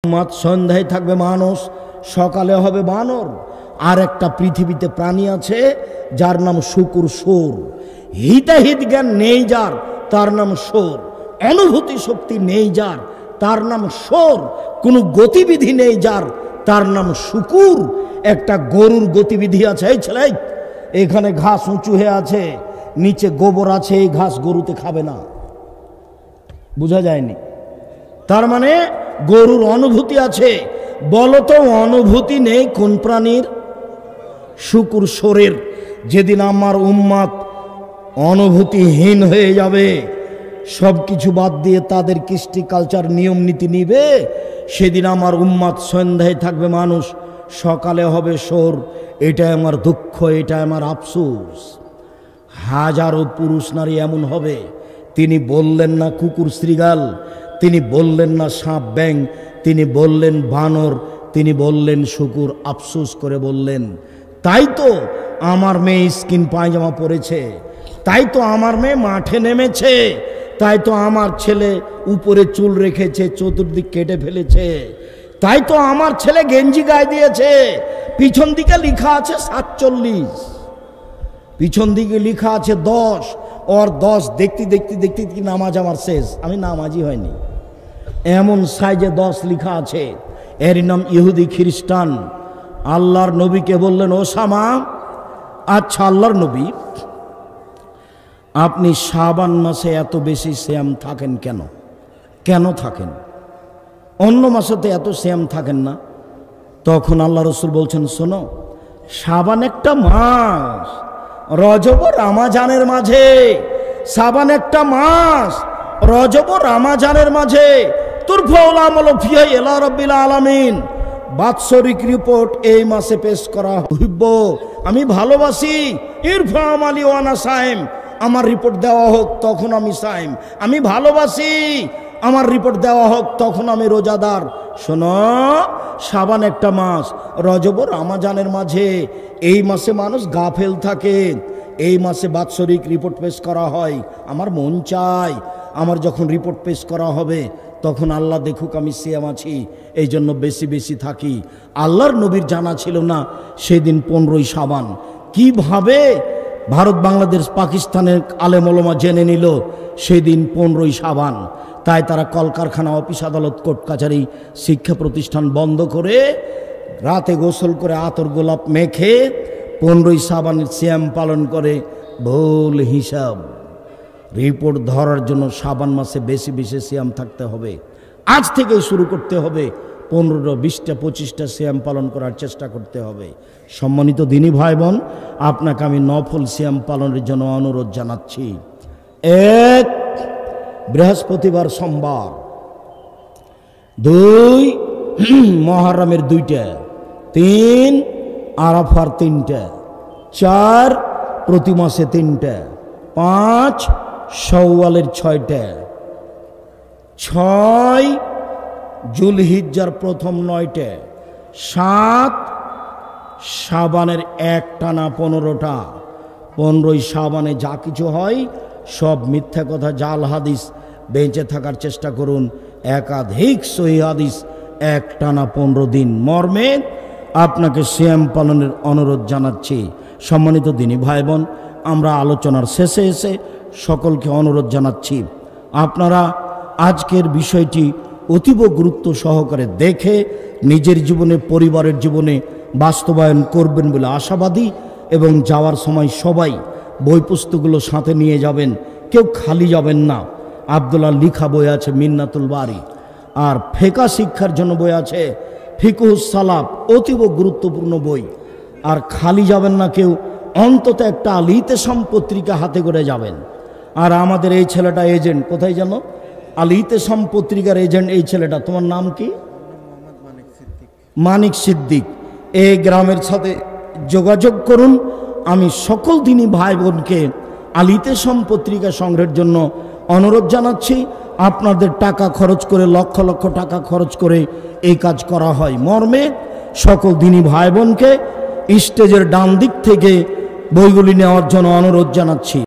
উম্মত সন্ধ্যায় থাকবে মানুষ, সকালে হবে বানর। আর একটা পৃথিবীতে প্রাণী আছে যার নাম শুকুর সোর। হিতাহিত জ্ঞান নেই যার, তার নাম সোর। অনুভূতি শক্তি নেই যার, তার নাম সোর। কোনো গতিবিধি নেই যার, তার নাম শুকুর। একটা গরুর গতিবিধি আছে, এই ছেলে এখানে ঘাস উঁচু হয়ে আছে, নিচে গোবর আছে, এই ঘাস গরুতে খাবে না। বোঝা যায়নি? তার মানে গরুর অনুভূতি আছে। বলতো অনুভূতি নেই কোন প্রাণীর? শুকুর সোরের। যেদিন আমার উম্মত অনুভূতিহীন হয়ে যাবে, সব কিছু বাদ দিয়ে তাদের কৃষ্টি কালচার নিয়ম নীতি নিবে, সেদিন আমার উম্মত সন্ধ্যায় থাকবে মানুষ, সকালে হবে সোর। এটাই আমার দুঃখ, এটাই আমার আফসোস। হাজারো পুরুষ নারী এমন হবে। তিনি বললেন না কুকুর শ্রীগাল, তিনি বললেন না সাপ ব্যাং, তিনি বললেন বানর, তিনি বললেন শুকুর। আফসোস করে বললেন, তাই তো আমার মেয়ে স্কিন পায়জামা পরেছে, তাই তো আমার মেয়ে মাঠে নেমেছে, তাই তো আমার ছেলে উপরে চুল রেখেছে, চতুর্দিক কেটে ফেলেছে, তাই তো আমার ছেলে গেঞ্জি গায়ে দিয়েছে। পিছন দিকে লেখা আছে 47, পিছন দিকে লেখা আছে 10। ওর 10 দেখতে দেখতে দেখতে কি নামাজ আমার শেষ, আমি নামাজই হয়নি। এমন সাইজে 10 লেখা আছে। এর নাম ইহুদি খ্রিস্টান। আল্লাহর নবীকে বললেন, ওসামা, আচ্ছা আল্লাহর নবী, আপনি শাবান মাসে এত বেশি শ্যাম থাকেন কেন? কেন থাকেন? অন্য মাসেতে এত শ্যাম থাকেন না। তখন আল্লাহ রসুল বলছেন, শোনো, শাবান একটা মাস, রজব রামাজানের মাঝে। শাবান একটা মাস, রজব রামাজানের মাঝে। তুরফাউল আমল ফিহা ইলা রাব্বিল আলামিন। বাৎসরিক রিপোর্ট এই মাসে পেশ করা হইব। আমি ভালোবাসি। ইরফা আমালি ওয়ানা সাইম, আমার রিপোর্ট দেওয়া হোক, তখন আমি সাইম। আমি ভালোবাসি, আমার রিপোর্ট দেওয়া হোক, তখন আমি রোজাদার। শোনো, শাবান একটা মাস, রজব রামাজানের মাঝে। এই মাসে মানুষ গাফেল থাকে। এই মাসে বাৎসরিক রিপোর্ট পেশ করা হয়। আমার মন চাই আমার যখন রিপোর্ট পেশ করা হবে, তখন আল্লাহ দেখুক আমি সিয়াম আছি, এই জন্য বেশি বেশি থাকি। আল্লাহর নবীর জানা ছিল না সেদিন 15ই শাবান। কিভাবে ভারত, বাংলাদেশ, পাকিস্তানের আলেম ওলামা জেনে নিল সেদিন 15ই শাবান? তাই তারা কলকারখানা, অফিস আদালত, কোর্ট কাছারি, শিক্ষা প্রতিষ্ঠান বন্ধ করে রাতে গোসল করে আতর গোলাপ মেখে 15ই শাবানের সিয়াম পালন করে। ভুল হিসাব। রিপোর্ট ধরার জন্য শাবান মাসে বেশি বেশি সিয়াম থাকতে হবে। আজ থেকেই শুরু করতে হবে। 15, 20টা, 25টা সিয়াম পালন করার চেষ্টা করতে হবে। সম্মানিত দিনী ভাই বোন, আপনাকে আমি নফল সিয়াম পালনের জন্য অনুরোধ জানাচ্ছি। 1 বৃহস্পতিবার সোমবার, 2 মহরমের 2টা, 3 আরাফার 3টা, 4 প্রতি মাসে 3টা, 5 শাওয়ালের 6টা, 6 জুলহিজ্জার প্রথম 9টা, 7 শাবানের একটানা 15টা। 15ই শাবানে যা কিছু হয় সব মিথ্যা কথা, জাল হাদিস। বেঁচে থাকার চেষ্টা করুন। একাধিক সহিহ হাদিস, একটানা 15 দিন মর্মে আপনাকে সিয়াম পালনের অনুরোধ জানাচ্ছি। সম্মানিত দিনী ভাই বোন, আমরা আলোচনার শেষে এসে সকলকে অনুরোধ জানাচ্ছি, আপনারা আজকের বিষয়টি অতীব গুরুত্ব সহকারে দেখে নিজের জীবনে, পরিবারের জীবনে বাস্তবায়ন করবেন বলে আশাবাদী। এবং যাওয়ার সময় সবাই বই পুস্তকগুলো সাথে নিয়ে যাবেন, কেউ খালি যাবেন না। আব্দুল্লাহ লিখা বই আছে মিন্নাতুল বারি, আর ফেকা শিক্ষার জন্য বই আছে ফিকহুস সালাফ, অতীব গুরুত্বপূর্ণ বই। আর খালি যাবেন না কেউ, অন্তত একটা আল ইতেসাম পত্রিকা হাতে করে যাবেন। আর আমাদের এই ছেলেটা এজেন্ট, কোথায় যেন? আল ইতেসাম পত্রিকার এজেন্ট এই ছেলেটা। তোমার নাম কি? মানিক সিদ্দিক। এই গ্রামের সাথে যোগাযোগ করুন। আমি সকল দিনী ভাই বোনকে আল ইতেসাম পত্রিকা সংগ্রহের জন্য অনুরোধ জানাচ্ছি। আপনাদের টাকা খরচ করে, লক্ষ লক্ষ টাকা খরচ করে এই কাজ করা হয় মর্মে সকল দিনী ভাই বোনকে স্টেজের ডান দিক থেকে বইগুলি নেওয়ার জন্য অনুরোধ জানাচ্ছি।